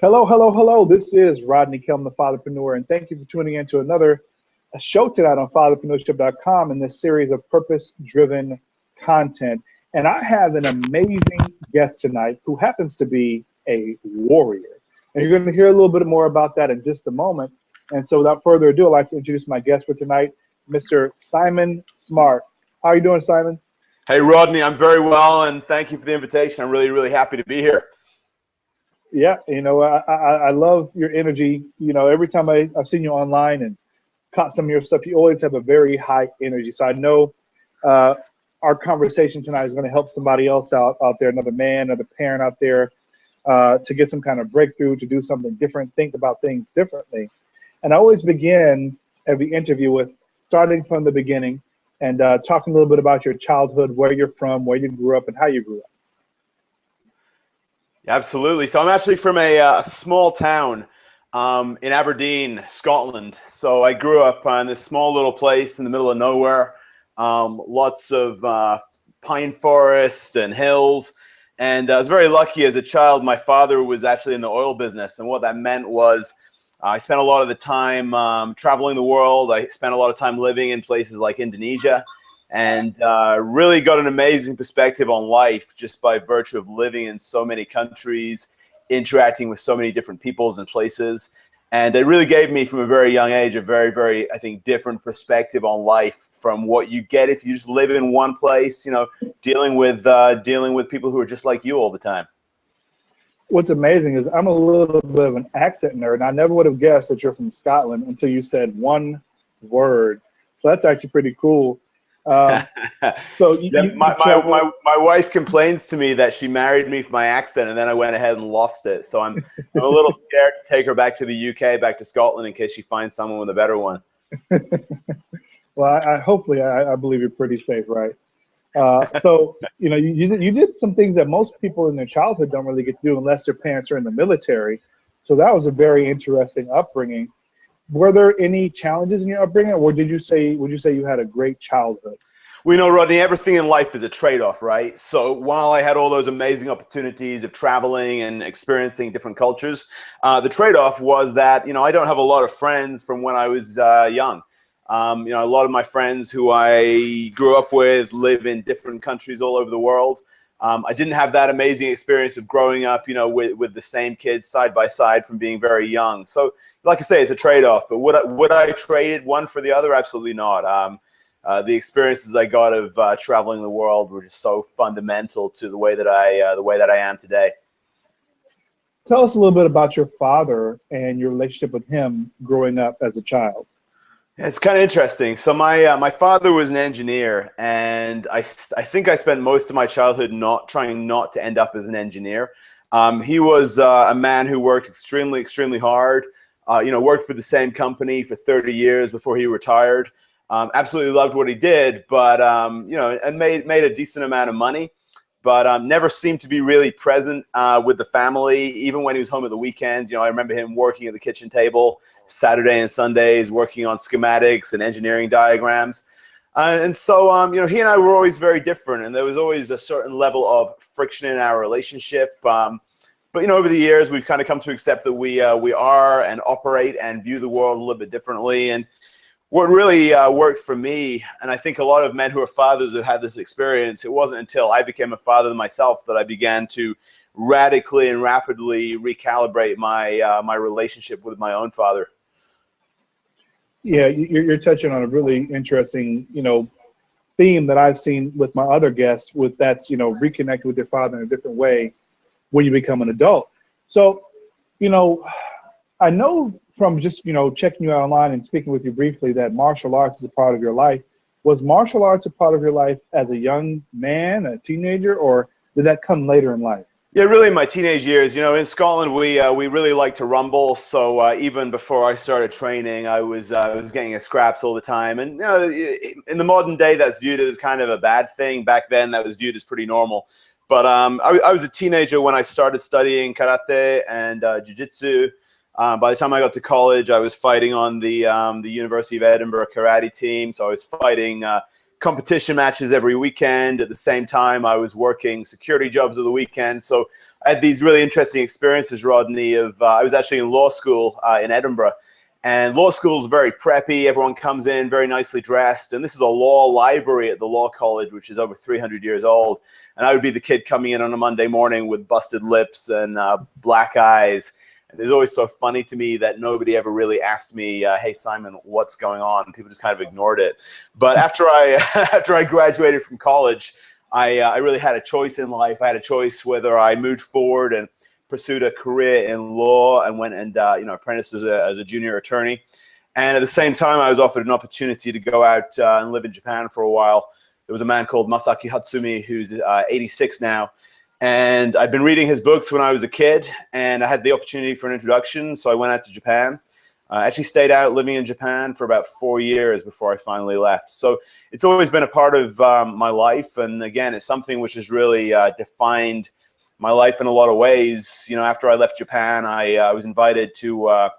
Hello, hello, hello. This is Rodney Kelm, the Fatherpreneur, and thank you for tuning in to another show tonight on fatherpreneurship.com in this series of purpose-driven content. And I have an amazing guest tonight who happens to be a warrior. And you're going to hear a little bit more about that in just a moment. And so without further ado, I'd like to introduce my guest for tonight, Mr. Simon Smart. How are you doing, Simon? Hey, Rodney, I'm very well, and thank you for the invitation. I'm really, really happy to be here. Yeah, I love your energy. Every time I've seen you online and caught some of your stuff, you always have a very high energy. So I know our conversation tonight is going to help somebody else out there, another man, another parent out there, to get some kind of breakthrough, to do something different, think about things differently. And I always begin every interview with starting from the beginning and talking a little bit about your childhood, where you're from, where you grew up, and how you grew up. Absolutely. So I'm actually from a small town in Aberdeen, Scotland. So I grew up in this small little place in the middle of nowhere, lots of pine forest and hills. And I was very lucky as a child. My father was actually in the oil business. And what that meant was I spent a lot of the time traveling the world. I spent a lot of time living in places like Indonesia. And really got an amazing perspective on life just by virtue of living in so many countries, interacting with so many different peoples and places. And it really gave me from a very young age a very, very, I think, different perspective on life from what you get if you just live in one place, dealing with people who are just like you all the time. What's amazing is I'm a little bit of an accent nerd, and I never would have guessed that you're from Scotland until you said one word. So that's actually pretty cool. My wife complains to me that she married me for my accent, and then I went ahead and lost it. So I'm a little scared to take her back to the UK, back to Scotland, in case she finds someone with a better one. Well, I believe you're pretty safe, right? So you did some things that most people in their childhood don't really get to do unless their parents are in the military. So that was a very interesting upbringing. Were there any challenges in your upbringing, or would you say you had a great childhood? Well, Rodney, everything in life is a trade-off, right? So while I had all those amazing opportunities of traveling and experiencing different cultures, the trade-off was that, I don't have a lot of friends from when I was young. A lot of my friends who I grew up with live in different countries all over the world. I didn't have that amazing experience of growing up, with the same kids side by side from being very young. So, like I say, it's a trade-off. But would I trade one for the other? Absolutely not. The experiences I got of traveling the world were just so fundamental to the way that I am today. Tell us a little bit about your father and your relationship with him growing up as a child. It's kind of interesting. So my father was an engineer, and I think I spent most of my childhood trying not to end up as an engineer. He was a man who worked extremely, extremely hard. Worked for the same company for 30 years before he retired. Absolutely loved what he did, but and made a decent amount of money, but never seemed to be really present with the family, even when he was home at the weekends. I remember him working at the kitchen table Saturday and Sundays, working on schematics and engineering diagrams. And so, he and I were always very different, and there was always a certain level of friction in our relationship. But over the years, we've kind of come to accept that we are and operate and view the world a little bit differently. And what really worked for me, and I think a lot of men who are fathers have had this experience, it wasn't until I became a father myself that I began to radically and rapidly recalibrate my relationship with my own father. Yeah, you're touching on a really interesting, theme that I've seen with my other guests. That's reconnect with your father in a different way when you become an adult. So, I know from just checking you out online and speaking with you briefly that martial arts is a part of your life. Was martial arts a part of your life as a young man, a teenager, or did that come later in life? Yeah, really in my teenage years. In Scotland, we really like to rumble. So even before I started training, I was getting scraps all the time. And in the modern day, that's viewed as kind of a bad thing. Back then, that was viewed as pretty normal. But I was a teenager when I started studying karate and jiu-jitsu. By the time I got to college, I was fighting on the University of Edinburgh karate team. So I was fighting competition matches every weekend. At the same time, I was working security jobs of the weekend. So I had these really interesting experiences, Rodney, of I was actually in law school in Edinburgh. And law school is very preppy. Everyone comes in very nicely dressed. And this is a law library at the law college, which is over 300 years old. And I would be the kid coming in on a Monday morning with busted lips and black eyes. And it's always so funny to me that nobody ever really asked me, hey, Simon, what's going on? And people just kind of ignored it. But after I graduated from college, I really had a choice in life. I had a choice whether I moved forward and pursued a career in law and went and apprenticed as a junior attorney. And at the same time, I was offered an opportunity to go out and live in Japan for a while. There was a man called Masaki Hatsumi who's 86 now. And I'd been reading his books when I was a kid, and I had the opportunity for an introduction. So I went out to Japan. I actually stayed out living in Japan for about 4 years before I finally left. So it's always been a part of my life. And again, it's something which has really defined my life in a lot of ways. You know, after I left Japan, I was invited to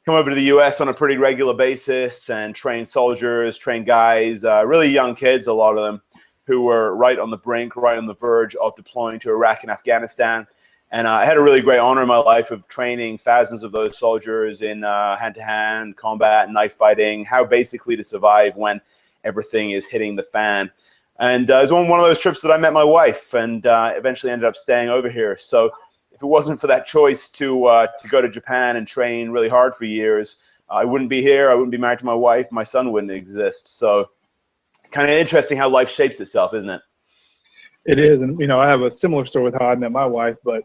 come over to the US on a pretty regular basis and train soldiers, train guys, really young kids, a lot of them, who were right on the brink, right on the verge of deploying to Iraq and Afghanistan. And I had a really great honor in my life of training thousands of those soldiers in hand-to-hand combat, knife fighting, how basically to survive when everything is hitting the fan. And it was on one of those trips that I met my wife, and eventually ended up staying over here. So if it wasn't for that choice to go to Japan and train really hard for years, I wouldn't be here. I wouldn't be married to my wife. My son wouldn't exist. So kind of interesting how life shapes itself, isn't it? It is. And, you know, I have a similar story with how I met my wife, but,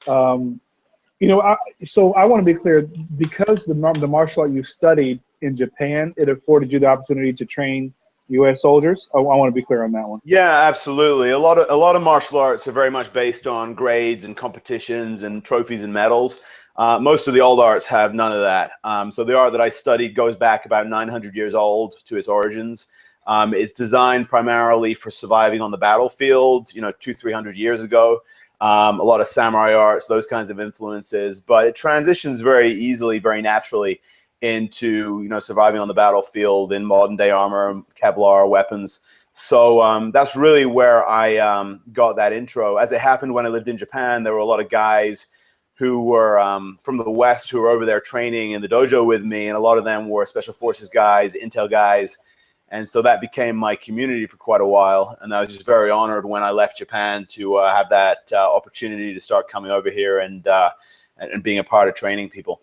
you know, so I want to be clear, because the martial art you studied in Japan, it afforded you the opportunity to train U.S. soldiers. I want to be clear on that one. Yeah, absolutely. A lot of martial arts are very much based on grades and competitions and trophies and medals. Most of the old arts have none of that. So the art that I studied goes back about 900 years old to its origins. It's designed primarily for surviving on the battlefield, you know, 200-300 years ago. A lot of samurai arts, those kinds of influences, but it transitions very easily, very naturally into, you know, surviving on the battlefield in modern day armor, Kevlar weapons. So that's really where I got that intro. As it happened when I lived in Japan, there were a lot of guys who were from the West who were over there training in the dojo with me, and a lot of them were special forces guys, intel guys. And so that became my community for quite a while. And I was just very honored when I left Japan to have that opportunity to start coming over here and being a part of training people.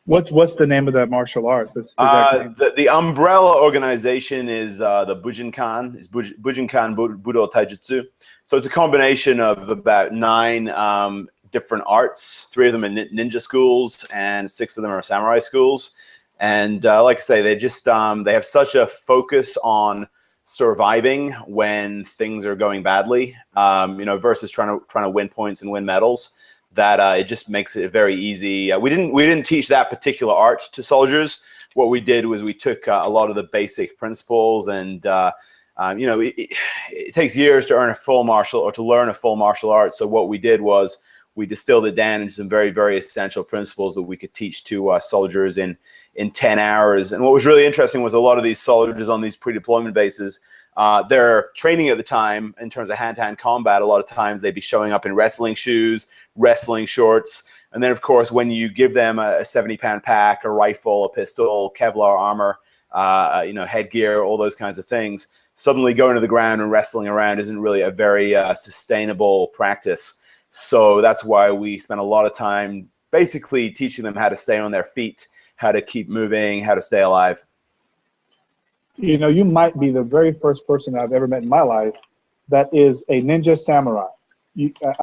What's the name of that martial art? The umbrella organization is the Bujinkan. It's Bujinkan Budo Taijutsu. So it's a combination of about 9 different arts. 3 of them are ninja schools, and 6 of them are samurai schools. And like I say, they just they have such a focus on surviving when things are going badly, you know, versus trying to win points and win medals. That it just makes it very easy. We didn't teach that particular art to soldiers. What we did was we took a lot of the basic principles, and you know, it takes years to learn a full martial art. So what we did was we distilled it down into some very, very essential principles that we could teach to soldiers in 10 hours. And what was really interesting was a lot of these soldiers on these pre-deployment bases, their training at the time in terms of hand-to-hand combat, a lot of times they'd be showing up in wrestling shoes, wrestling shorts. And then, of course, when you give them a 70-pound pack, a rifle, a pistol, Kevlar armor, you know, headgear, all those kinds of things, suddenly going to the ground and wrestling around isn't really a very sustainable practice. So that's why we spent a lot of time basically teaching them how to stay on their feet, how to keep moving, how to stay alive. You know, you might be the very first person I've ever met in my life that is a ninja samurai.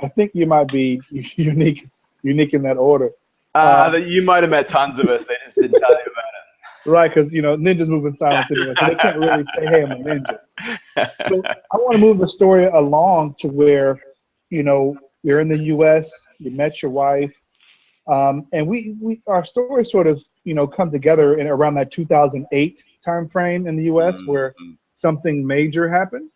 I think you might be unique in that order. You might have met tons of us. They just didn't tell you about it. Right, because, you know, ninjas move in silence anyway, so they can't really say, hey, I'm a ninja. So I want to move the story along to where, you know, you're in the U.S., you met your wife, and our story sort of, you know, come together in around that 2008 time frame in the U.S. where something major happened.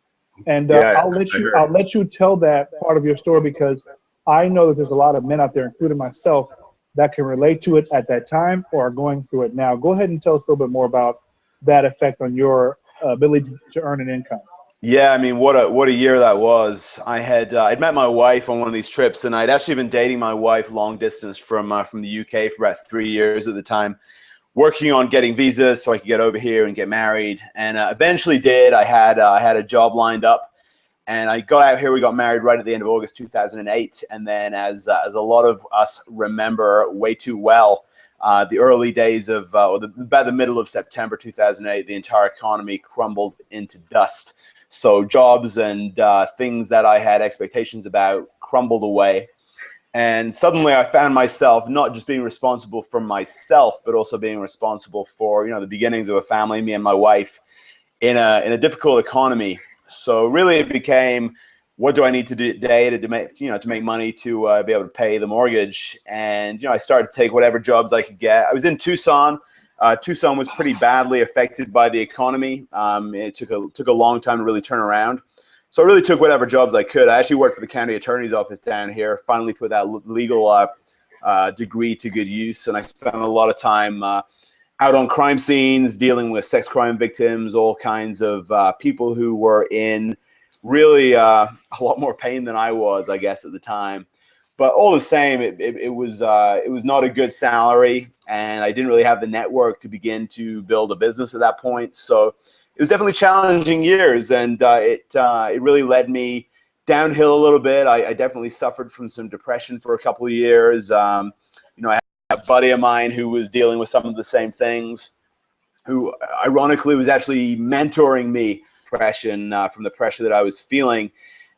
And I'll let you tell that part of your story, because I know that there's a lot of men out there, including myself, that can relate to it at that time or are going through it now. Go ahead and tell us a little bit more about that effect on your ability to earn an income. Yeah, I mean, what a year that was. I'd met my wife on one of these trips, and I'd actually been dating my wife long distance from the UK for about 3 years at the time, working on getting visas so I could get over here and get married. And eventually did. I had a job lined up, and I got out here. We got married right at the end of August 2008. And then, as a lot of us remember way too well, the early days of about the middle of September 2008, the entire economy crumbled into dust. So jobs and things that I had expectations about crumbled away. And suddenly I found myself not just being responsible for myself, but also being responsible for, the beginnings of a family, me and my wife, in a difficult economy. So really it became, what do I need to do today to make money to be able to pay the mortgage? And, I started to take whatever jobs I could get. I was in Tucson. Tucson was pretty badly affected by the economy. It took a long time to really turn around. So I really took whatever jobs I could. I actually worked for the county attorney's office down here, finally put that legal degree to good use. And I spent a lot of time out on crime scenes, dealing with sex crime victims, all kinds of people who were in really a lot more pain than I was, I guess, at the time. But all the same, it was not a good salary, and I didn't really have the network to begin to build a business at that point. So it was definitely challenging years, and it really led me downhill a little bit. I definitely suffered from some depression for a couple of years. I had a buddy of mine who was dealing with some of the same things, who ironically was actually mentoring me from the pressure that I was feeling.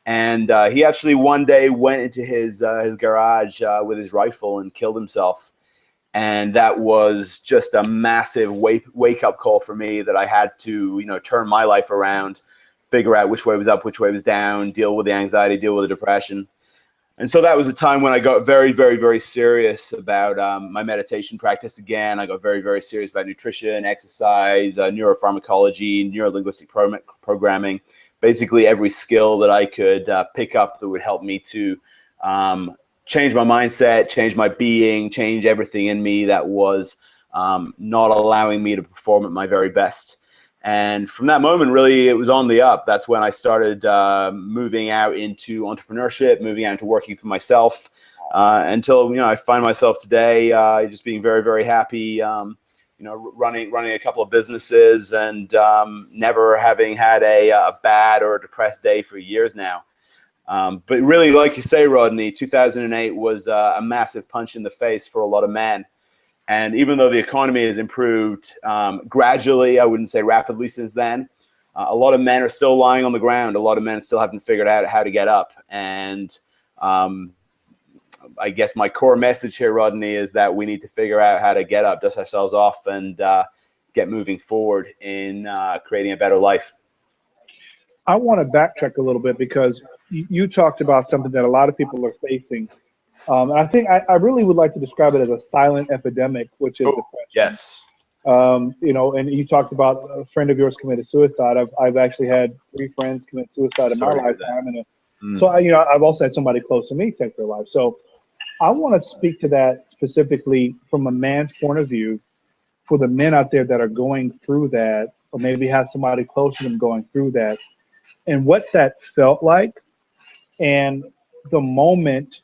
And he actually one day went into his garage with his rifle and killed himself. And that was just a massive wake-up call for me, that I had to, turn my life around, figure out which way was up, which way was down, deal with the anxiety, deal with the depression. And so that was a time when I got very, very, very serious about my meditation practice again. I got very, very serious about nutrition, exercise, neuropharmacology, neuro-linguistic programming, basically every skill that I could pick up that would help me to change my mindset, change my being, change everything in me that was not allowing me to perform at my very best. And from that moment, really, it was on the up. That's when I started moving out into entrepreneurship, moving out into working for myself, until, I find myself today just being very, very happy, running a couple of businesses, and never having had a bad or a depressed day for years now. But really, like you say, Rodney, 2008 was a massive punch in the face for a lot of men. And even though the economy has improved gradually, I wouldn't say rapidly since then, a lot of men are still lying on the ground. A lot of men still haven't figured out how to get up. And I guess my core message here, Rodney, is that we need to figure out how to get up, dust ourselves off, and get moving forward in creating a better life. I want to backtrack a little bit, because you talked about something that a lot of people are facing. I think I really would like to describe it as a silent epidemic, which is depression. Yes. And you talked about a friend of yours committed suicide. I've actually had 3 friends commit suicide in my lifetime, and so I've also had somebody close to me take their life. So I want to speak to that specifically from a man's point of view, for the men out there that are going through that, or maybe have somebody close to them going through that, and what that felt like, and the moment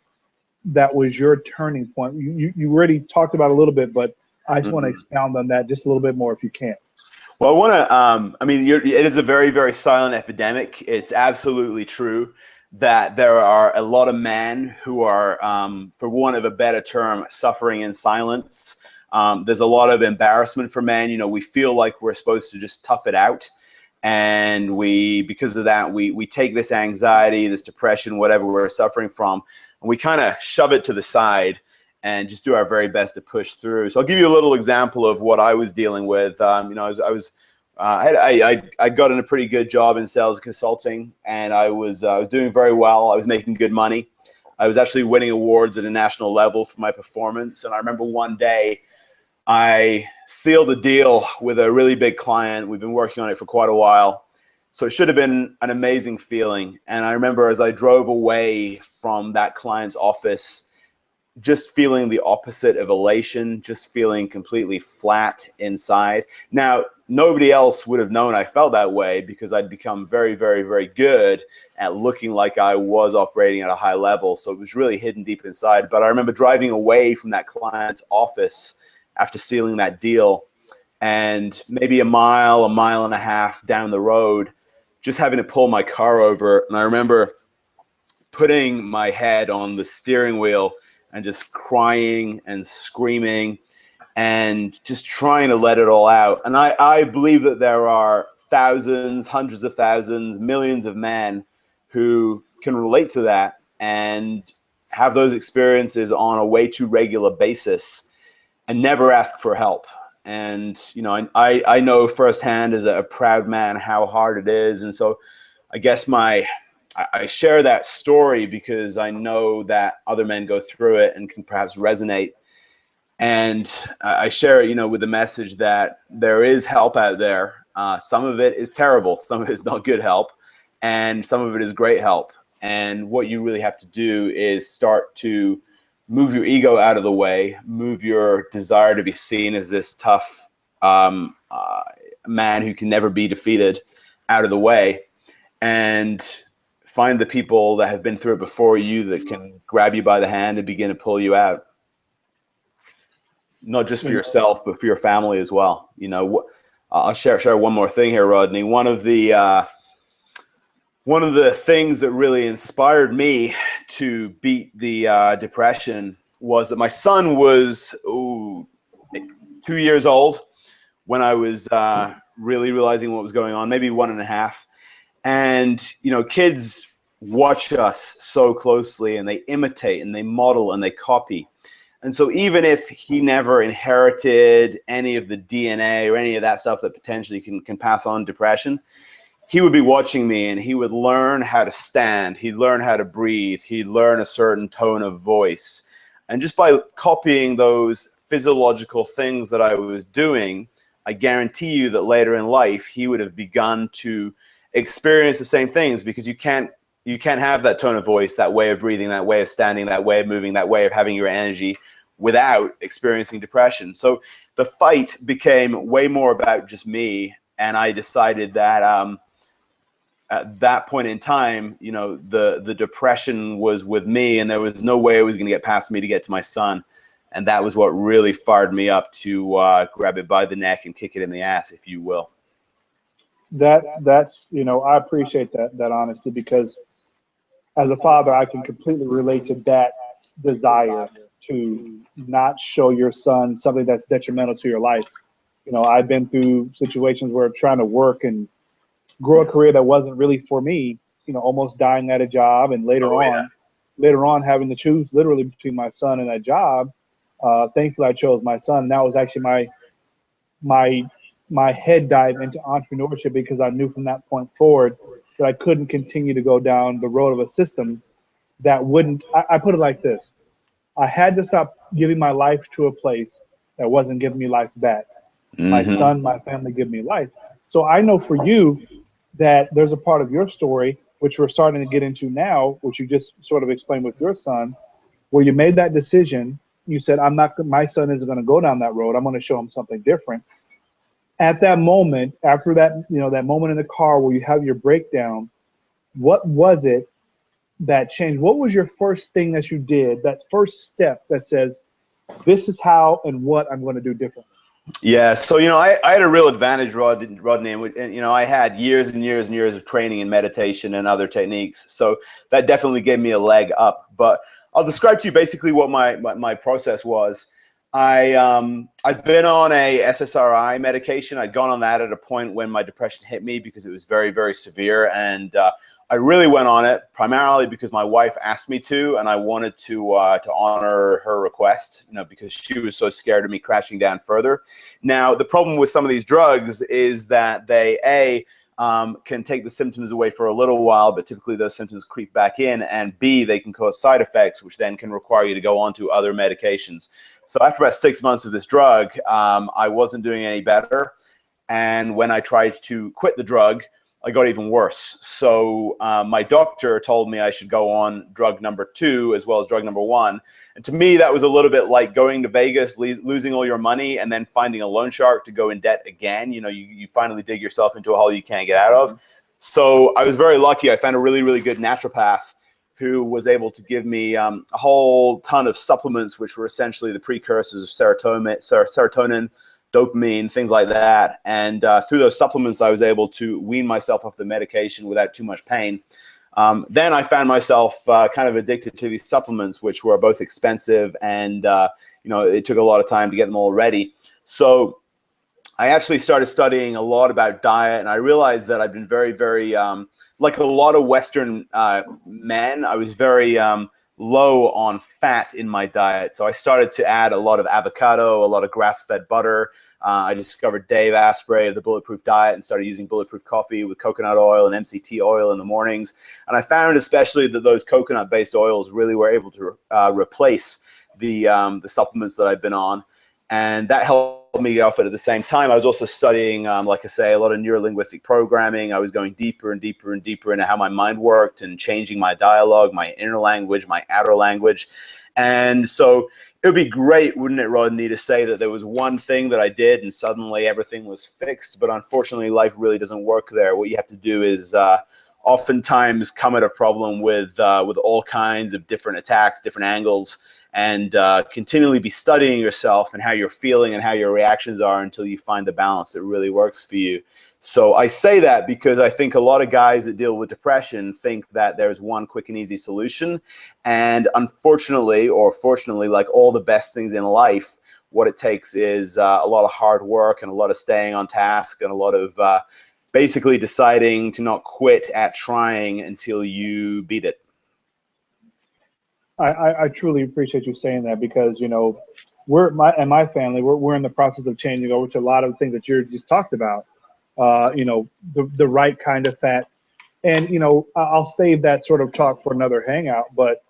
that was your turning point. You already talked about it a little bit, but I just want to expound on that just a little bit more if you can. Well, I want to, it is a very, very silent epidemic. It's absolutely true that there are a lot of men who are, for want of a better term, suffering in silence. There's a lot of embarrassment for men. We feel like we're supposed to just tough it out. And because of that, we take this anxiety, this depression, whatever we're suffering from, and we kind of shove it to the side and just do our very best to push through. So I'll give you a little example of what I was dealing with. I got in a pretty good job in sales consulting, and I was doing very well. I was making good money. I was actually winning awards at a national level for my performance. And I remember one day I sealed a deal with a really big client. We've been working on it for quite a while. So it should have been an amazing feeling. And I remember as I drove away from that client's office, just feeling the opposite of elation, just feeling completely flat inside. Now, nobody else would have known I felt that way because I'd become very, very, very good at looking like I was operating at a high level. So it was really hidden deep inside. But I remember driving away from that client's office after sealing that deal, and maybe a mile and a half down the road, just having to pull my car over. And I remember putting my head on the steering wheel and just crying and screaming and just trying to let it all out. And I believe that there are thousands, hundreds of thousands, millions of men who can relate to that and have those experiences on a way too regular basis and never ask for help. And, you know, I know firsthand as a proud man how hard it is. And so I guess I share that story because I know that other men go through it and can perhaps resonate. And I share it, you know, with the message that there is help out there. Some of it is terrible. Some of it is not good help. And some of it is great help. And what you really have to do is start to move your ego out of the way, move your desire to be seen as this tough man who can never be defeated out of the way, and find the people that have been through it before you that can grab you by the hand and begin to pull you out. Not just for yourself, but for your family as well. You know, I'll share one more thing here, Rodney. One of the things that really inspired me to beat the depression was that my son was 2 years old when I was really realizing what was going on, maybe 1.5. And, you know, kids watch us so closely and they imitate and they model and they copy. And so even if he never inherited any of the DNA or any of that stuff that potentially can pass on depression, he would be watching me and he would learn how to stand. He'd learn how to breathe. He'd learn a certain tone of voice. And just by copying those physiological things that I was doing, I guarantee you that later in life, he would have begun to experience the same things, because you can't have that tone of voice, that way of breathing, that way of standing, that way of moving, that way of having your energy without experiencing depression. So the fight became way more about just me. And I decided that at that point in time, you know, the depression was with me, and there was no way it was going to get past me to get to my son. And that was what really fired me up to grab it by the neck and kick it in the ass, if you will. That's, you know, I appreciate that honesty, because as a father, I can completely relate to that desire to not show your son something that's detrimental to your life. You know, I've been through situations where trying to work and grow a career that wasn't really for me, you know, almost dying at a job, and later on having to choose literally between my son and that job. Thankfully, I chose my son. And that was actually my head dive into entrepreneurship, because I knew from that point forward that I couldn't continue to go down the road of a system that wouldn't. I put it like this: I had to stop giving my life to a place that wasn't giving me life back. Mm-hmm. My son, my family give me life. So I know for you that there's a part of your story, which we're starting to get into now, which you just sort of explained with your son, where you made that decision. You said, my son isn't going to go down that road. I'm going to show him something different. At that moment, after that, you know, that moment in the car where you have your breakdown, what was it that changed? What was your first thing that you did, that first step that says, this is how and what I'm going to do differently? Yeah, so, you know, I had a real advantage, Rodney, and, you know, I had years and years and years of training in meditation and other techniques. So that definitely gave me a leg up. But I'll describe to you basically what my process was. I'd been on a SSRI medication. I'd gone on that at a point when my depression hit me because it was very, very severe. And I really went on it primarily because my wife asked me to, and I wanted to honor her request, you know, because she was so scared of me crashing down further. Now, the problem with some of these drugs is that they, can take the symptoms away for a little while, but typically those symptoms creep back in, and B, they can cause side effects, which then can require you to go on to other medications. So after about 6 months of this drug, I wasn't doing any better. And when I tried to quit the drug, I got even worse. So my doctor told me I should go on drug number 2 as well as drug number 1. And to me, that was a little bit like going to Vegas, losing all your money, and then finding a loan shark to go in debt again. You know, you finally dig yourself into a hole you can't get out of. So I was very lucky. I found a really, really good naturopath who was able to give me a whole ton of supplements, which were essentially the precursors of serotonin, dopamine, things like that. And through those supplements, I was able to wean myself off the medication without too much pain. Then I found myself kind of addicted to these supplements, which were both expensive and, you know, it took a lot of time to get them all ready. So I actually started studying a lot about diet, and I realized that I've been very, very, like a lot of Western men, I was very low on fat in my diet. So I started to add a lot of avocado, a lot of grass-fed butter. I discovered Dave Asprey of the Bulletproof Diet and started using bulletproof coffee with coconut oil and MCT oil in the mornings. And I found especially that those coconut-based oils really were able to replace the supplements that I've been on. And that helped me off it. At the same time, I was also studying, like I say, a lot of neuro-linguistic programming. I was going deeper and deeper and deeper into how my mind worked and changing my dialogue, my inner language, my outer language. And so it would be great, wouldn't it, Rodney, to say that there was one thing that I did and suddenly everything was fixed. But unfortunately, life really doesn't work there. What you have to do is oftentimes come at a problem with all kinds of different attacks, different angles, and continually be studying yourself and how you're feeling and how your reactions are until you find the balance that really works for you. So I say that because I think a lot of guys that deal with depression think that there's one quick and easy solution. And unfortunately, or fortunately, like all the best things in life, what it takes is a lot of hard work and a lot of staying on task and a lot of basically deciding to not quit at trying until you beat it. I truly appreciate you saying that, because, you know, my family, we're in the process of changing over to a lot of the things that you just talked about. You know, the right kind of fats. And, you know, I'll save that sort of talk for another hangout, but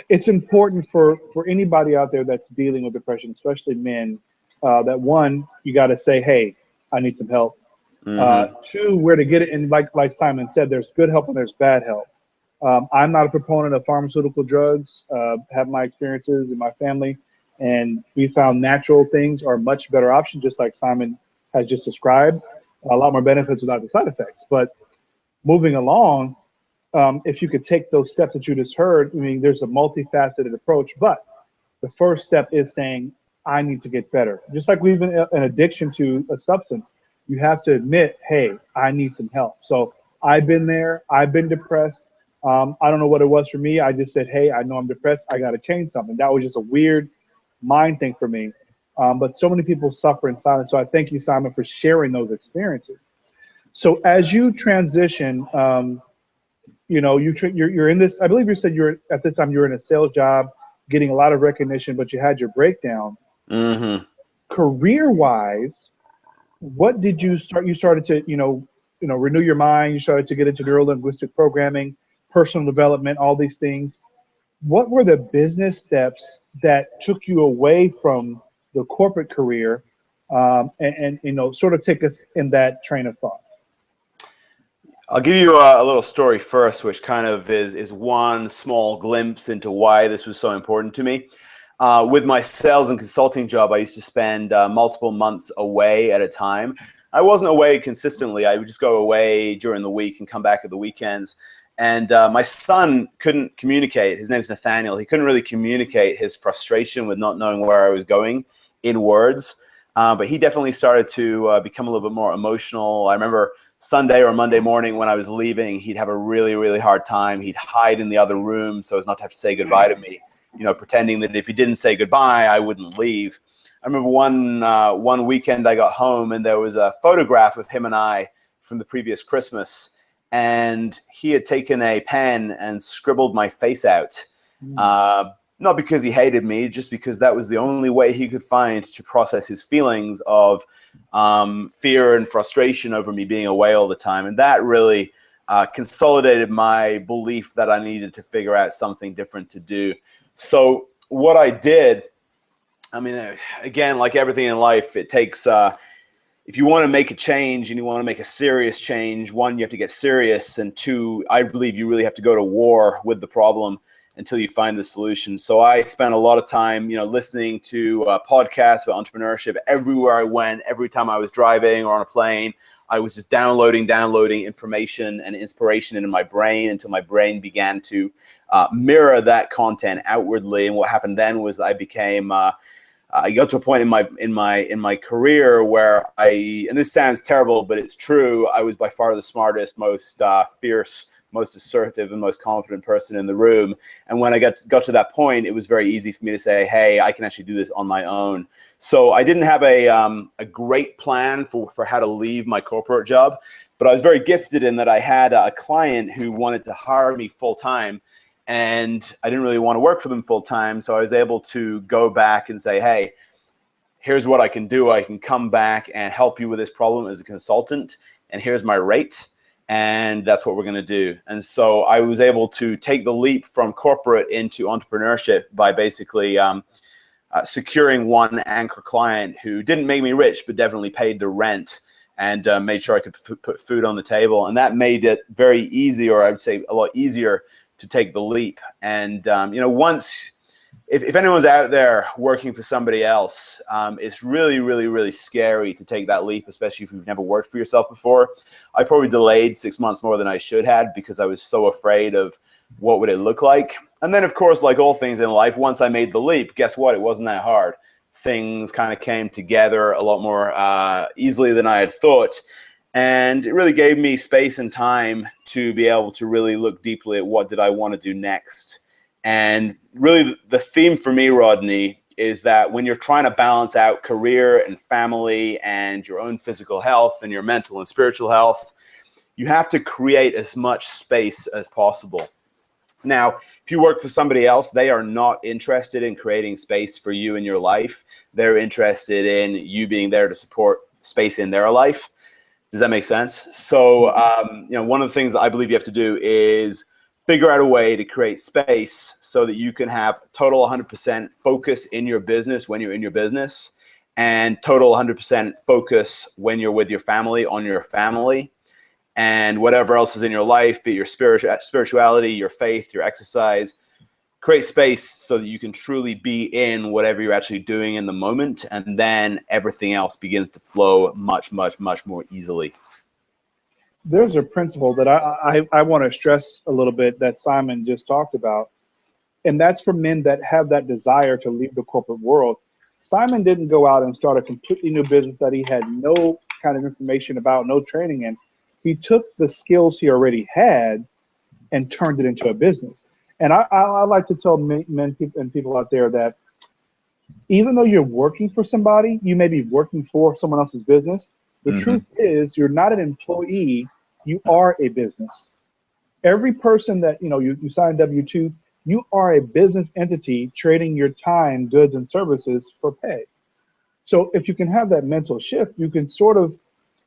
it's important for anybody out there that's dealing with depression, especially men, that one, you got to say, hey, I need some help. Two, where to get it. And like Simon said, there's good help and there's bad help. I'm not a proponent of pharmaceutical drugs, have my experiences in my family, and we found natural things are a much better option, just like Simon has just described. A lot more benefits without the side effects. But moving along, if you could take those steps that you just heard, I mean, there's a multifaceted approach, but the first step is saying, I need to get better. Just like we've been an addiction to a substance, you have to admit, hey, I need some help. So I've been there, I've been depressed. I don't know what it was for me. I just said, hey, I know I'm depressed. I got to change something. That was just a weird mind thing for me. But so many people suffer in silence. So I thank you, Simon, for sharing those experiences. So as you transition, you know, you're in this, I believe you said you're at this time, you were in a sales job, getting a lot of recognition, but you had your breakdown. Career-wise, what did you start? You started to, you know, renew your mind. You started to get into neuro-linguistic programming, personal development, all these things. What were the business steps that took you away from the corporate career, and you know, sort of take us in that train of thought? I'll give you a little story first, which kind of is one small glimpse into why this was so important to me. With my sales and consulting job, I used to spend multiple months away at a time. I wasn't away consistently. I would just go away during the week and come back at the weekends. And my son couldn't communicate. His name's Nathaniel. He couldn't really communicate his frustration with not knowing where I was going in words. But he definitely started to become a little bit more emotional. I remember Sunday or Monday morning when I was leaving, he'd have a really, really hard time. He'd hide in the other room so as not to have to say goodbye to me, you know, pretending that if he didn't say goodbye, I wouldn't leave. I remember one weekend I got home and there was a photograph of him and I from the previous Christmas. And he had taken a pen and scribbled my face out. Not because he hated me, just because that was the only way he could find to process his feelings of fear and frustration over me being away all the time. And that really consolidated my belief that I needed to figure out something different to do. So what I did, I mean, again, like everything in life, it takes, if you want to make a change and you want to make a serious change, one, you have to get serious. And two, I believe you really have to go to war with the problem. until you find the solution. So I spent a lot of time, listening to podcasts about entrepreneurship everywhere I went. Every time I was driving or on a plane, I was just downloading information and inspiration into my brain until my brain began to mirror that content outwardly. And what happened then was I became I got to a point in my career where and this sounds terrible, but it's true, I was by far the smartest, most fierce, most assertive, and most confident person in the room. And when I got to that point, it was very easy for me to say, hey, I can actually do this on my own. So I didn't have a great plan for how to leave my corporate job, but I was very gifted in that I had a client who wanted to hire me full time. And I didn't really want to work for them full time. So I was able to go back and say, hey, here's what I can do. I can come back and help you with this problem as a consultant. And here's my rate. And that's what we're going to do. And so I was able to take the leap from corporate into entrepreneurship by basically securing one anchor client who didn't make me rich, but definitely paid the rent and made sure I could put food on the table. And that made it very easy, or I would say a lot easier, to take the leap. And once, if anyone's out there working for somebody else, it's really, really, really scary to take that leap, especially if you've never worked for yourself before. I probably delayed 6 months more than I should have because I was so afraid of what would it look like. And then, of course, like all things in life, once I made the leap, guess what? It wasn't that hard. Things kind of came together a lot more easily than I had thought. And it really gave me space and time to be able to really look deeply at what did I want to do next. And really the theme for me, Rodney, is that when you're trying to balance out career and family and your own physical health and your mental and spiritual health, you have to create as much space as possible. Now, if you work for somebody else, they are not interested in creating space for you in your life. They're interested in you being there to support space in their life. Does that make sense? So, one of the things that I believe you have to do is figure out a way to create space so that you can have total 100% focus in your business when you're in your business, and total 100% focus when you're with your family on your family, and whatever else is in your life, be it your spirituality, your faith, your exercise. Create space so that you can truly be in whatever you're actually doing in the moment, and then everything else begins to flow much, much, much more easily. There's a principle that I want to stress a little bit that Simon just talked about, and that's for men that have that desire to leave the corporate world. Simon didn't go out and start a completely new business that he had no kind of information about, no training in. He took the skills he already had and turned it into a business. And I like to tell men and people out there that even though you're working for somebody, you may be working for someone else's business. The truth is you're not an employee, you are a business. Every person that, you sign W-2, you are a business entity trading your time, goods, and services for pay. So if you can have that mental shift, you can sort of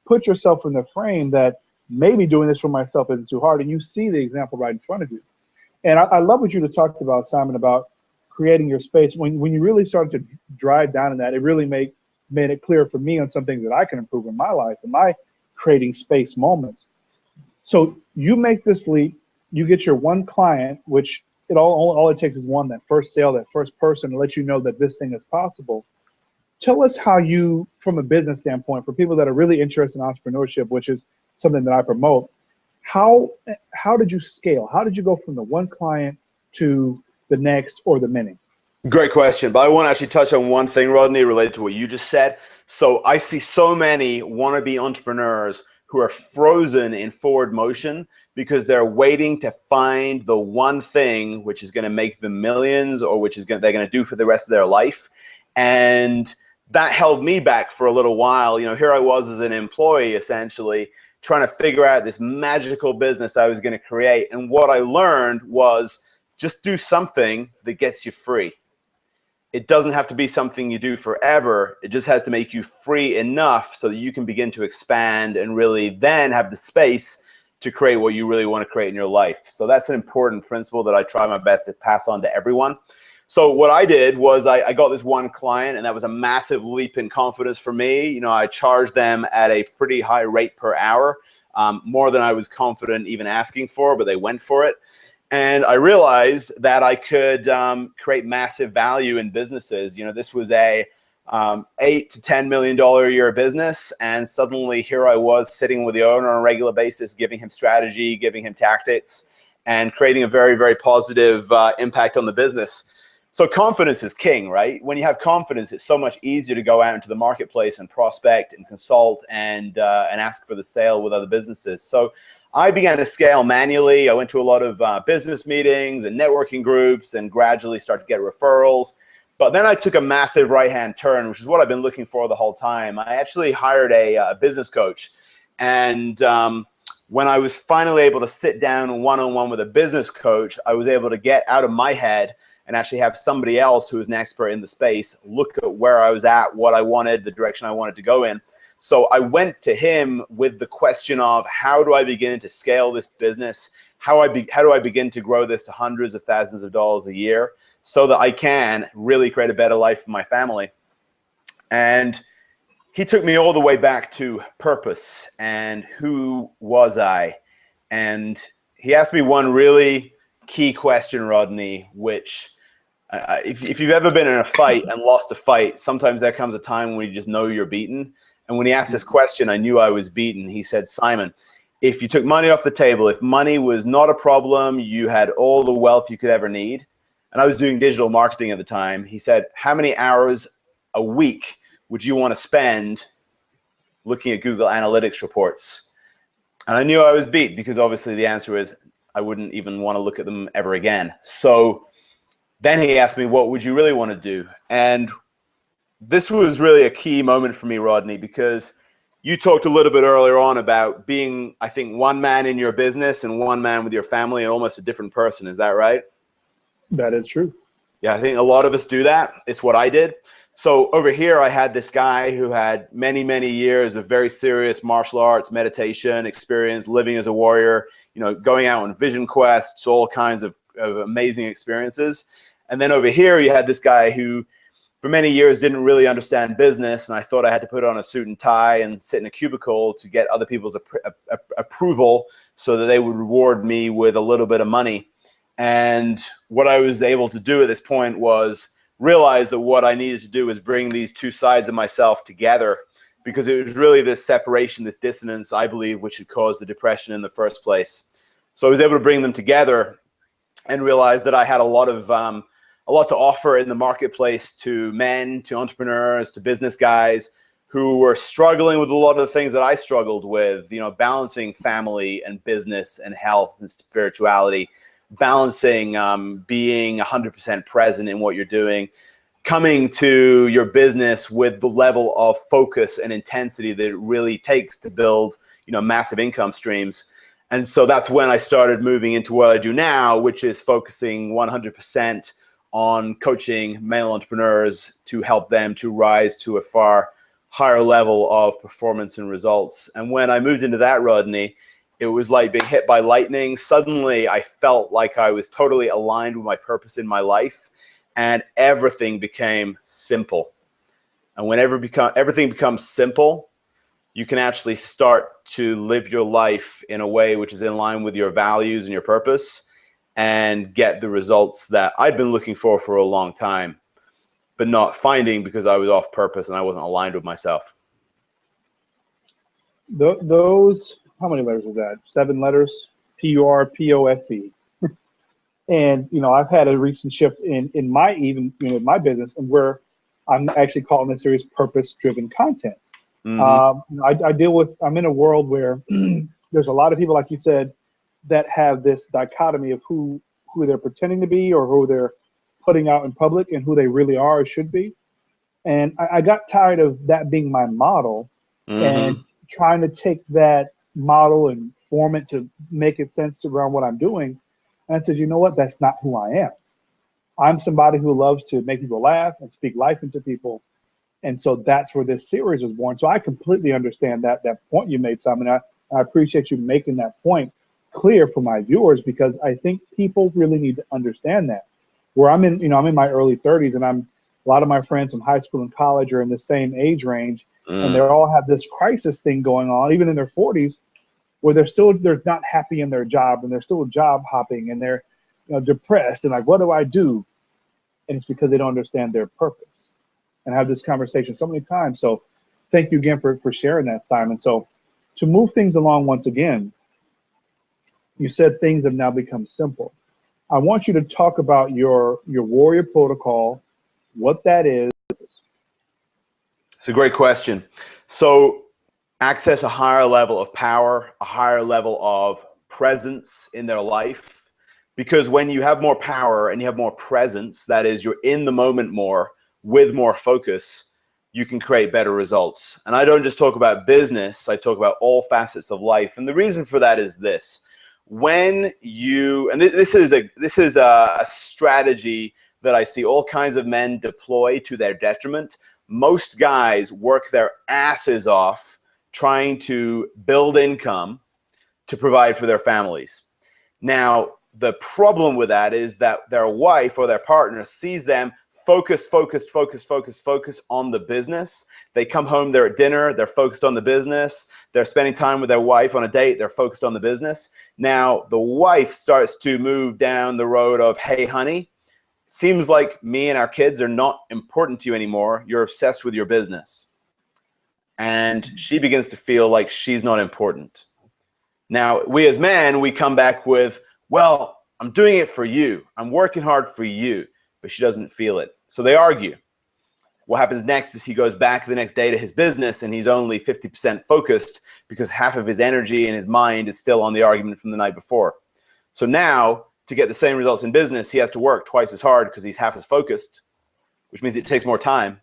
put yourself in the frame that maybe doing this for myself isn't too hard, and you see the example right in front of you. And I love what you talked about, Simon, about creating your space. When you really started to drive down in that, it really made it clear for me on some things that I can improve in my life, in my creating space moments. So you make this leap, you get your one client, which all it takes is one, that first sale, that first person to let you know that this thing is possible. Tell us how you, from a business standpoint, for people that are really interested in entrepreneurship, which is something that I promote, how did you scale? How did you go from the one client to the next or the many? Great question. But I want to actually touch on one thing, Rodney, related to what you just said. So I see so many wannabe entrepreneurs who are frozen in forward motion because they're waiting to find the one thing which is going to make them millions, or which is they're going to do for the rest of their life. And that held me back for a little while. Here I was as an employee, essentially, trying to figure out this magical business I was going to create. And what I learned was just do something that gets you free. It doesn't have to be something you do forever. It just has to make you free enough so that you can begin to expand and really then have the space to create what you really want to create in your life. So that's an important principle that I try my best to pass on to everyone. So what I did was I got this one client, and that was a massive leap in confidence for me. I charged them at a pretty high rate per hour, more than I was confident even asking for, but they went for it. And I realized that I could create massive value in businesses. You know, this was a $8 to $10 million a year business. And suddenly here I was sitting with the owner on a regular basis, giving him strategy, giving him tactics, and creating a very, very positive impact on the business. So confidence is king, right? When you have confidence, it's so much easier to go out into the marketplace and prospect and consult and ask for the sale with other businesses. So I began to scale manually. I went to a lot of business meetings and networking groups and gradually started to get referrals. But then I took a massive right-hand turn, which is what I've been looking for the whole time. I actually hired a business coach. And when I was finally able to sit down one-on-one with a business coach, I was able to get out of my head and actually have somebody else who is an expert in the space look at where I was at, what I wanted, the direction I wanted to go in. So I went to him with the question of, how do I begin to scale this business? How do I begin to grow this to hundreds of thousands of dollars a year so that I can really create a better life for my family? And he took me all the way back to purpose and who was I? And he asked me one really key question, Rodney, which if you've ever been in a fight and lost a fight, sometimes there comes a time when you just know you're beaten. And when he asked this question, I knew I was beaten. He said, Simon, if you took money off the table, if money was not a problem, you had all the wealth you could ever need. And I was doing digital marketing at the time. He said, how many hours a week would you want to spend looking at Google Analytics reports? And I knew I was beat because obviously the answer is I wouldn't even want to look at them ever again. So then he asked me, what would you really want to do? And this was really a key moment for me, Rodney, because you talked a little bit earlier on about being, I think, one man in your business and one man with your family and almost a different person. Is that right? That is true. Yeah, I think a lot of us do that. It's what I did. So over here, I had this guy who had many, many years of very serious martial arts, meditation experience, living as a warrior, you know, going out on vision quests, all kinds of amazing experiences. And then over here, you had this guy who for many years didn't really understand business. And I thought I had to put on a suit and tie and sit in a cubicle to get other people's approval so that they would reward me with a little bit of money. And what I was able to do at this point was realize that what I needed to do was bring these two sides of myself together, because it was really this separation, this dissonance, I believe, which had caused the depression in the first place. So I was able to bring them together and realize that I had a lot to offer in the marketplace to men, to entrepreneurs, to business guys who were struggling with a lot of the things that I struggled with, you know, balancing family and business and health and spirituality, balancing being 100% present in what you're doing, coming to your business with the level of focus and intensity that it really takes to build, you know, massive income streams. And so that's when I started moving into what I do now, which is focusing 100% on coaching male entrepreneurs to help them to rise to a far higher level of performance and results. And when I moved into that, Rodney, it was like being hit by lightning. Suddenly, I felt like I was totally aligned with my purpose in my life, and everything became simple. And whenever everything becomes simple, you can actually start to live your life in a way which is in line with your values and your purpose, and get the results that I'd been looking for a long time, but not finding because I was off purpose and I wasn't aligned with myself. Those, how many letters was that? 7 letters, PURPOSE. And, you know, I've had a recent shift in my, even, you know, my business, and where I'm actually calling this series purpose-driven content. Mm-hmm. I'm in a world where there's a lot of people, like you said, that have this dichotomy of who they're pretending to be or who they're putting out in public and who they really are or should be. And I got tired of that being my model, mm-hmm. and trying to take that model and form it to make it sense around what I'm doing. And I said, you know what? That's not who I am. I'm somebody who loves to make people laugh and speak life into people. And so that's where this series was born. So I completely understand that point you made, Simon. I appreciate you making that point clear for my viewers, because I think people really need to understand that. Where I'm in my early 30s, and a lot of my friends from high school and college are in the same age range, and they all have this crisis thing going on, even in their 40s, where they're not happy in their job, and they're still job hopping, and they're depressed and like, what do I do? And it's because they don't understand their purpose. And I have this conversation so many times. So thank you again for sharing that, Simon. So to move things along once again, you said things have now become simple. I want you to talk about your warrior protocol, what that is. It's a great question. So access a higher level of power, a higher level of presence in their life. Because when you have more power and you have more presence, that is, you're in the moment more with more focus, you can create better results. And I don't just talk about business, I talk about all facets of life. And the reason for that is this. When you, and this is a strategy that I see all kinds of men deploy to their detriment. Most guys work their asses off trying to build income to provide for their families. Now, the problem with that is that their wife or their partner sees them focus on the business. They come home, they're at dinner, they're focused on the business. They're spending time with their wife on a date, they're focused on the business. Now, the wife starts to move down the road of, hey, honey, seems like me and our kids are not important to you anymore. You're obsessed with your business. And she begins to feel like she's not important. Now, we as men, we come back with, well, I'm doing it for you. I'm working hard for you. But she doesn't feel it. So they argue. What happens next is he goes back the next day to his business and he's only 50% focused because half of his energy and his mind is still on the argument from the night before. So now, to get the same results in business, he has to work twice as hard because he's half as focused, which means it takes more time.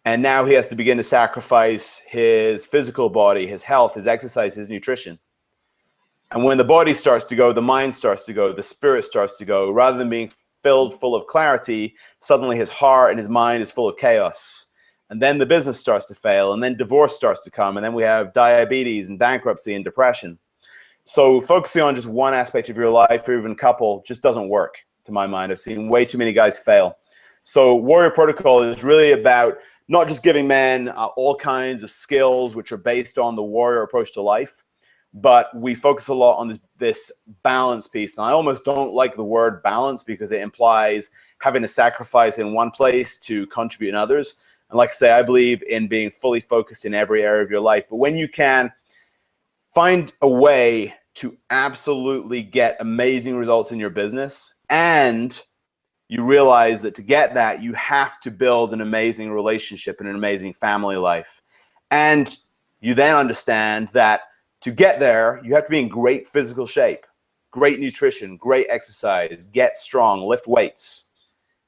And now he has to begin to sacrifice his physical body, his health, his exercise, his nutrition. And when the body starts to go, the mind starts to go, the spirit starts to go, rather than being filled full of clarity, suddenly his heart and his mind is full of chaos. And then the business starts to fail, and then divorce starts to come, and then we have diabetes and bankruptcy and depression. So focusing on just one aspect of your life or even couple just doesn't work, to my mind. I've seen way too many guys fail. So Warrior Protocol is really about not just giving men all kinds of skills which are based on the warrior approach to life, but we focus a lot on this balance piece. And I almost don't like the word balance because it implies having to sacrifice in one place to contribute in others. And like I say, I believe in being fully focused in every area of your life. But when you can find a way to absolutely get amazing results in your business, and you realize that to get that, you have to build an amazing relationship and an amazing family life. And you then understand that to get there, you have to be in great physical shape, great nutrition, great exercise, get strong, lift weights.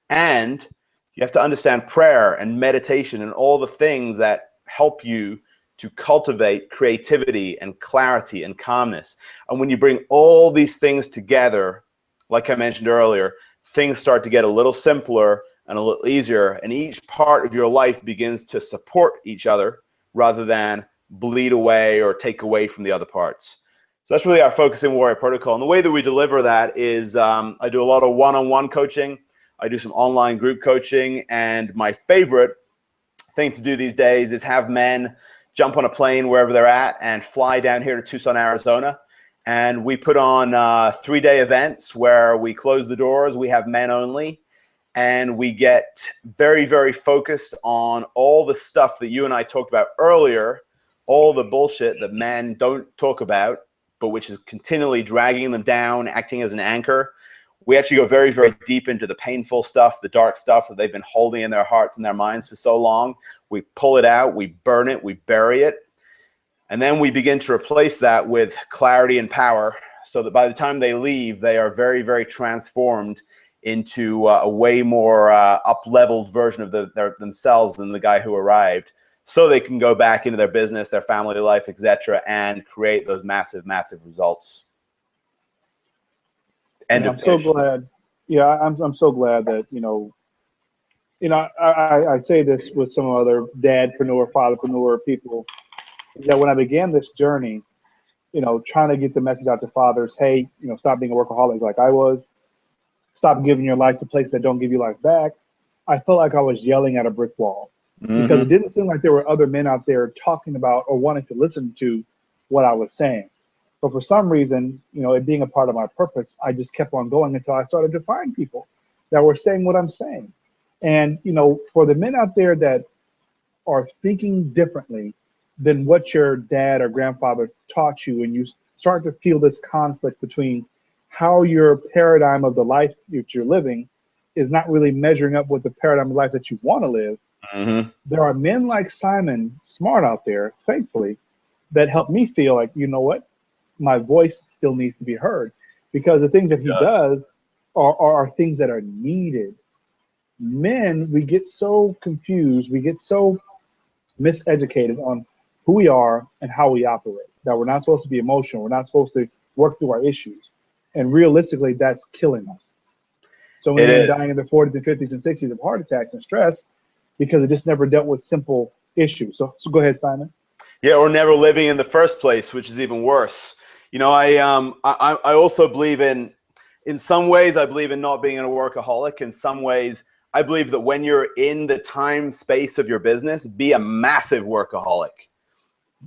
And you have to understand prayer and meditation and all the things that help you to cultivate creativity and clarity and calmness. And when you bring all these things together, like I mentioned earlier, things start to get a little simpler and a little easier. And each part of your life begins to support each other rather than bleed away or take away from the other parts. So that's really our focus in Warrior Protocol. And the way that we deliver that is I do a lot of one-on-one coaching. I do some online group coaching. And my favorite thing to do these days is have men jump on a plane wherever they're at and fly down here to Tucson, Arizona. And we put on 3-day events where we close the doors. We have men only. And we get very, very focused on all the stuff that you and I talked about earlier, all the bullshit that men don't talk about, but which is continually dragging them down, acting as an anchor. We actually go very, very deep into the painful stuff, the dark stuff that they've been holding in their hearts and their minds for so long. We pull it out, we burn it, we bury it. And then we begin to replace that with clarity and power so that by the time they leave, they are very, very transformed into a way more up-leveled version of themselves than the guy who arrived. So they can go back into their business, their family life, etc., and create those massive, massive results. I'm so glad. Yeah, I'm so glad that I say this with some other dadpreneur, fatherpreneur people, is that when I began this journey, trying to get the message out to fathers, hey, stop being a workaholic like I was, stop giving your life to places that don't give you life back. I felt like I was yelling at a brick wall. Because it didn't seem like there were other men out there talking about or wanting to listen to what I was saying. But for some reason, you know, it being a part of my purpose, I just kept on going until I started to find people that were saying what I'm saying. And, you know, for the men out there that are thinking differently than what your dad or grandfather taught you, and you start to feel this conflict between how your paradigm of the life that you're living is not really measuring up with the paradigm of life that you want to live. There are men like Simon Smart out there, thankfully, that help me feel like, you know what, my voice still needs to be heard, because the things that he does are things that are needed. Men, we get so confused, we get so miseducated on who we are and how we operate, that we're not supposed to be emotional, we're not supposed to work through our issues. And realistically, that's killing us. So many men dying in their 40s and 50s and 60s of heart attacks and stress because they just never dealt with simple issues. So go ahead, Simon. Yeah, or never living in the first place, which is even worse. You know, I also believe in some ways, I believe in not being a workaholic. In some ways, I believe that when you're in the time space of your business, be a massive workaholic,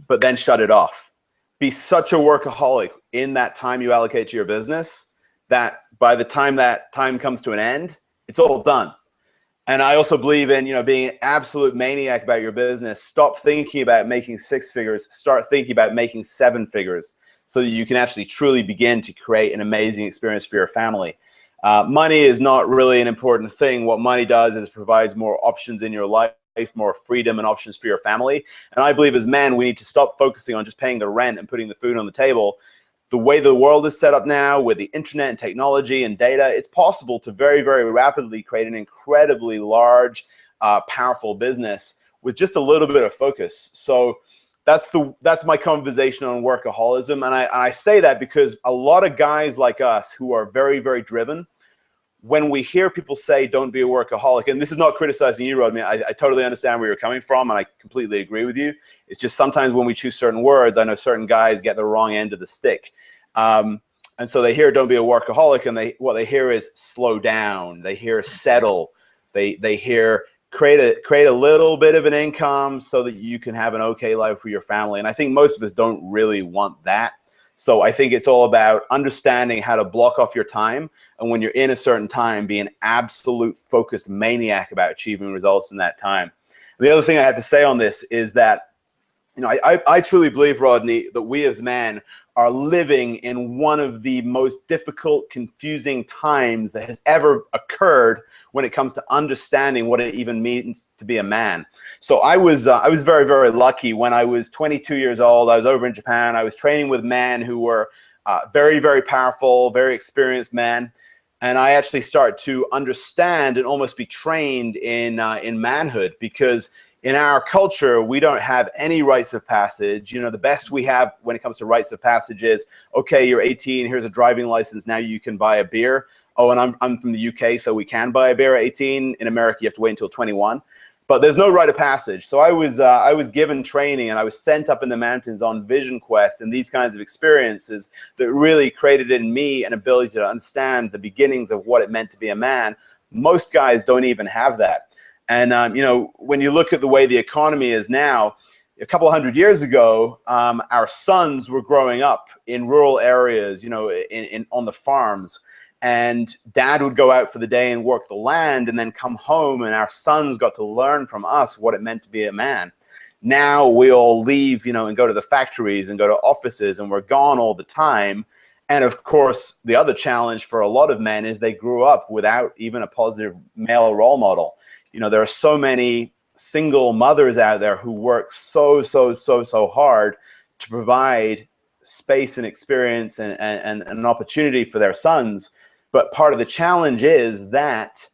but then shut it off. Be such a workaholic in that time you allocate to your business that by the time that time comes to an end, it's all done. And I also believe in, you know, being an absolute maniac about your business. Stop thinking about making 6 figures. Start thinking about making 7 figures so that you can actually truly begin to create an amazing experience for your family. Money is not really an important thing. What money does is provides more options in your life, more freedom and options for your family. And I believe as men, we need to stop focusing on just paying the rent and putting the food on the table. The way the world is set up now with the internet and technology and data, it's possible to very, very rapidly create an incredibly large, powerful business with just a little bit of focus. So that's my conversation on workaholism. And I say that because a lot of guys like us who are very, very driven, when we hear people say, don't be a workaholic, and this is not criticizing you, Rodney, I totally understand where you're coming from, and I completely agree with you. It's just sometimes when we choose certain words, I know certain guys get the wrong end of the stick. And so they hear don't be a workaholic, and what they hear is slow down. They hear settle. They hear create a little bit of an income so that you can have an okay life for your family. And I think most of us don't really want that. So I think it's all about understanding how to block off your time. And when you're in a certain time, be an absolute focused maniac about achieving results in that time. And the other thing I have to say on this is that, you know, I truly believe, Rodney, that we as men are living in one of the most difficult, confusing times that has ever occurred when it comes to understanding what it even means to be a man. So I was very, very lucky. When I was 22 years old, I was over in Japan. I was training with men who were very, very powerful, very experienced men. And I actually started to understand and almost be trained in manhood, because in our culture, we don't have any rites of passage. You know, the best we have when it comes to rites of passage is, okay, you're 18, here's a driving license, now you can buy a beer. Oh, and I'm from the UK, so we can buy a beer at 18. In America, you have to wait until 21. But there's no rite of passage. So I was given training, and I was sent up in the mountains on Vision Quest and these kinds of experiences that really created in me an ability to understand the beginnings of what it meant to be a man. Most guys don't even have that. And, you know, when you look at the way the economy is now, a couple of 100 years ago, our sons were growing up in rural areas, you know, on the farms. And dad would go out for the day and work the land and then come home, and our sons got to learn from us what it meant to be a man. Now we all leave, you know, and go to the factories and go to offices, and we're gone all the time. And of course, the other challenge for a lot of men is they grew up without even a positive male role model. You know, there are so many single mothers out there who work so hard to provide space and experience and an opportunity for their sons. But part of the challenge is that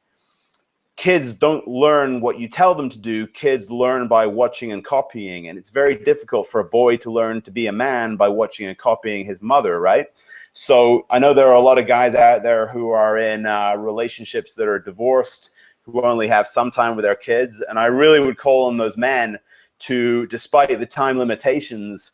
kids don't learn what you tell them to do. Kids learn by watching and copying. And it's very difficult for a boy to learn to be a man by watching and copying his mother, right? So I know there are a lot of guys out there who are in relationships that are divorced, who only have some time with their kids. And I really would call on those men to, despite the time limitations,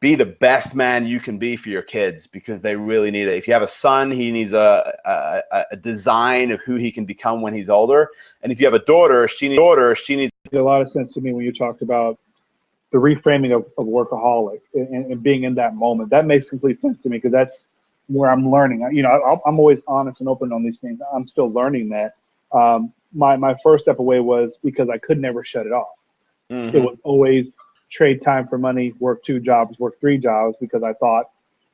be the best man you can be for your kids, because they really need it. If you have a son, he needs a design of who he can become when he's older. And if you have a daughter, she needs It made a lot of sense to me when you talked about the reframing of workaholic and being in that moment. That makes complete sense to me because that's where I'm learning. You know, I'm always honest and open on these things. I'm still learning that. My first step away was because I could never shut it off. It was always trade time for money, work 2 jobs, work 3 jobs, because I thought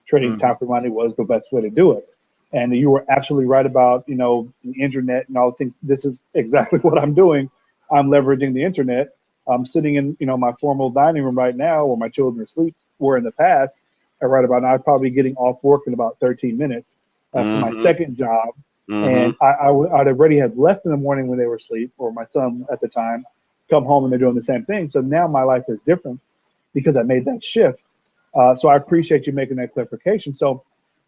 trading time for money was the best way to do it. And you were absolutely right about, you know, the internet and all the things. This is exactly what I'm doing. I'm leveraging the internet. I'm sitting in, you know, my formal dining room right now where my children are asleep, where in the past, right about now, I'd probably getting off work in about 13 minutes for my second job. And I'd already have left in the morning when they were asleep, or my son at the time, come home and they're doing the same thing. So now my life is different because I made that shift. So I appreciate you making that clarification. So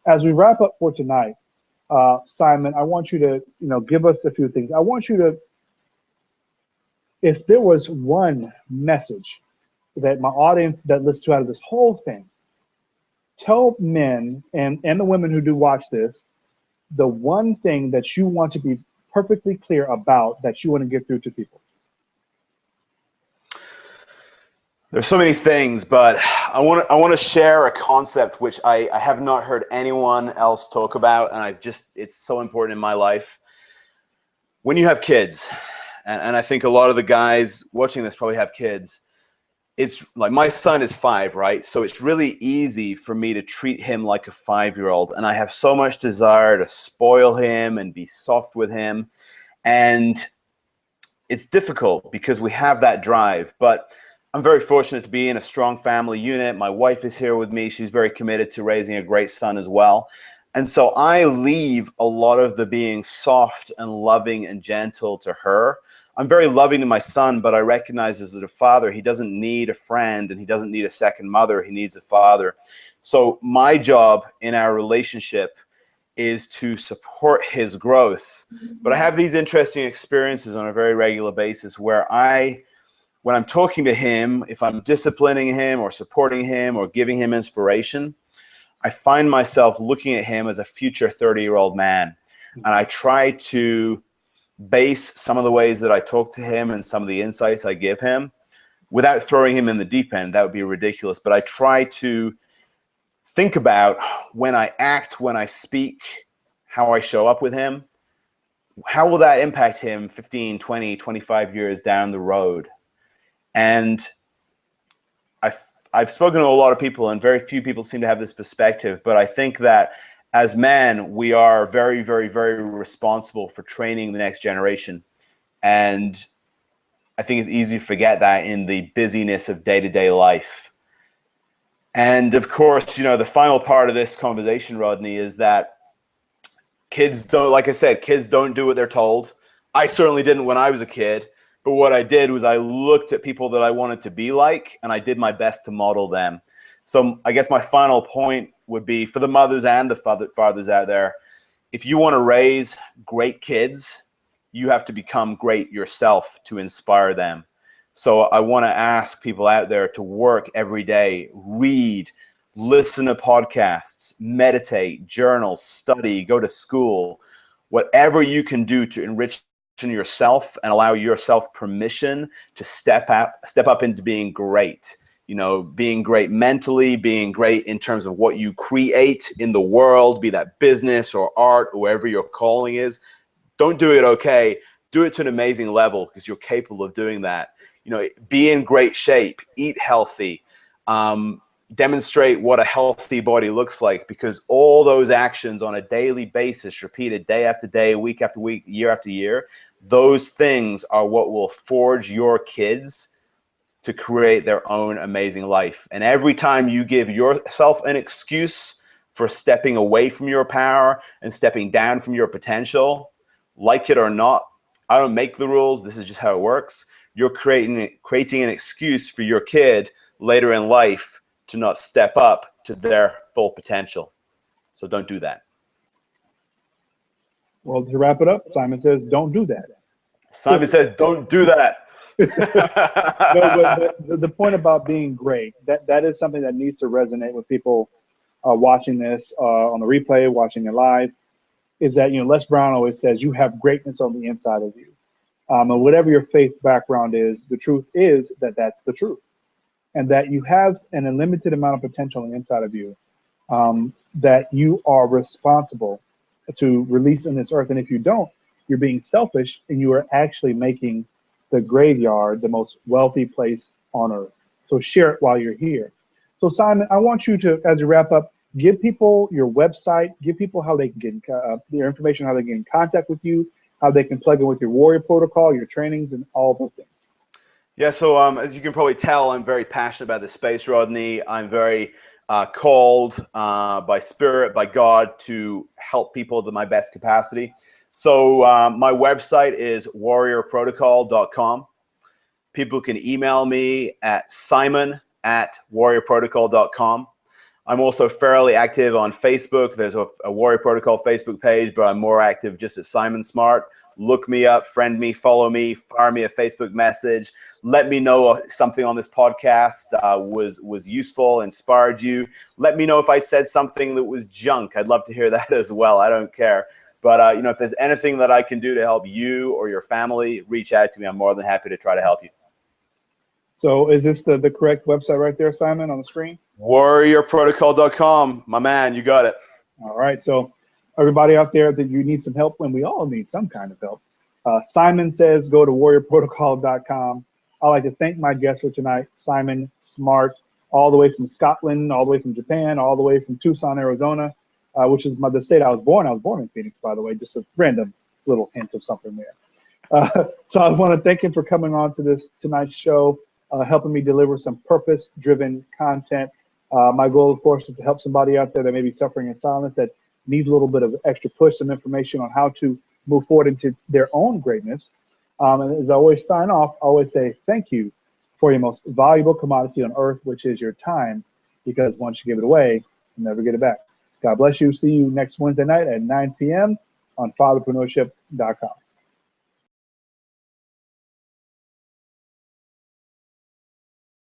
as we wrap up for tonight, Simon, I want you to, you know, give us a few things. I want you to, if there was one message that my audience that listens to out of this whole thing, tell men and the women who do watch this, the one thing that you want to be perfectly clear about that you want to get through to people. There's so many things, but I want to share a concept which I have not heard anyone else talk about, and it's so important in my life. When you have kids, and I think a lot of the guys watching this probably have kids, it's like my son is 5, right? So it's really easy for me to treat him like a 5-year-old, and I have so much desire to spoil him and be soft with him, and it's difficult because we have that drive, but I'm very fortunate to be in a strong family unit. My wife is here with me. She's very committed to raising a great son as well. And so I leave a lot of the being soft and loving and gentle to her. I'm very loving to my son, but I recognize as a father, he doesn't need a friend and he doesn't need a second mother. He needs a father. So my job in our relationship is to support his growth. But I have these interesting experiences on a very regular basis where when I'm talking to him, if I'm disciplining him or supporting him or giving him inspiration, I find myself looking at him as a future 30-year-old man. And I try to base some of the ways that I talk to him and some of the insights I give him without throwing him in the deep end. That would be ridiculous. But I try to think about when I act, when I speak, how I show up with him. How will that impact him 15, 20, 25 years down the road? And I've spoken to a lot of people, and very few people seem to have this perspective, but I think that as men, we are very, very, very responsible for training the next generation. And I think it's easy to forget that in the busyness of day-to-day life. And of course, you know, the final part of this conversation, Rodney, is that kids don't, like I said, kids don't do what they're told. I certainly didn't when I was a kid. But what I did was I looked at people that I wanted to be like, and I did my best to model them. So I guess my final point would be for the mothers and the fathers out there, if you want to raise great kids, you have to become great yourself to inspire them. So I want to ask people out there to work every day, read, listen to podcasts, meditate, journal, study, go to school, whatever you can do to enrich yourself and allow yourself permission to step up into being great. You know, being great mentally, being great in terms of what you create in the world, be that business or art, or wherever your calling is. Don't do it okay. Do it to an amazing level because you're capable of doing that. You know, be in great shape, eat healthy, demonstrate what a healthy body looks like, because all those actions on a daily basis, repeated day after day, week after week, year after year, those things are what will forge your kids to create their own amazing life. And every time you give yourself an excuse for stepping away from your power and stepping down from your potential, like it or not, I don't make the rules, this is just how it works. You're creating an excuse for your kid later in life to not step up to their full potential. So don't do that. Well, to wrap it up, Simon says, don't do that. Simon says, don't do that. No, but the point about being great, that is something that needs to resonate with people watching this on the replay, watching it live, is that, you know, Les Brown always says, you have greatness on the inside of you. And whatever your faith background is, the truth is that that's the truth. and that you have an unlimited amount of potential on the inside of you, that you are responsible to release in this earth. And if you don't, you're being selfish, and you are actually making the graveyard the most wealthy place on earth. So share it while you're here. So Simon, I want you to, as you wrap up, give people your website, give people how they can get their information, how they get in contact with you, how they can plug in with your Warrior Protocol, your trainings, and all those things. Yeah, so as you can probably tell, I'm very passionate about this space, Rodney. I'm very called by Spirit, by God, to help people to my best capacity. So my website is warriorprotocol.com. People can email me at simon@warriorprotocol.com. I'm also fairly active on Facebook. There's a Warrior Protocol Facebook page, but I'm more active just at Simon Smart. Look me up, friend me, follow me, fire me a Facebook message. Let me know something on this podcast was useful, inspired you. Let me know if I said something that was junk. I'd love to hear that as well. I don't care. But if there's anything that I can do to help you or your family, reach out to me. I'm more than happy to try to help you. So is this the correct website right there, Simon, on the screen? warriorprotocol.com. My man, you got it. All right. So everybody out there that you need some help, when we all need some kind of help, Simon says go to warriorprotocol.com. I'd like to thank my guest for tonight, Simon Smart, all the way from Scotland, all the way from Japan, all the way from Tucson, Arizona, which is the state I was born. I was born in Phoenix, by the way, just a random little hint of something there. So I want to thank him for coming on to tonight's show, helping me deliver some purpose-driven content. My goal, of course, is to help somebody out there that may be suffering in silence, that needs a little bit of extra push, some information on how to move forward into their own greatness. And as I always sign off, I always say thank you for your most valuable commodity on earth, which is your time, because once you give it away, you never get it back. God bless you. See you next Wednesday night at 9 p.m. on fatherpreneurship.com.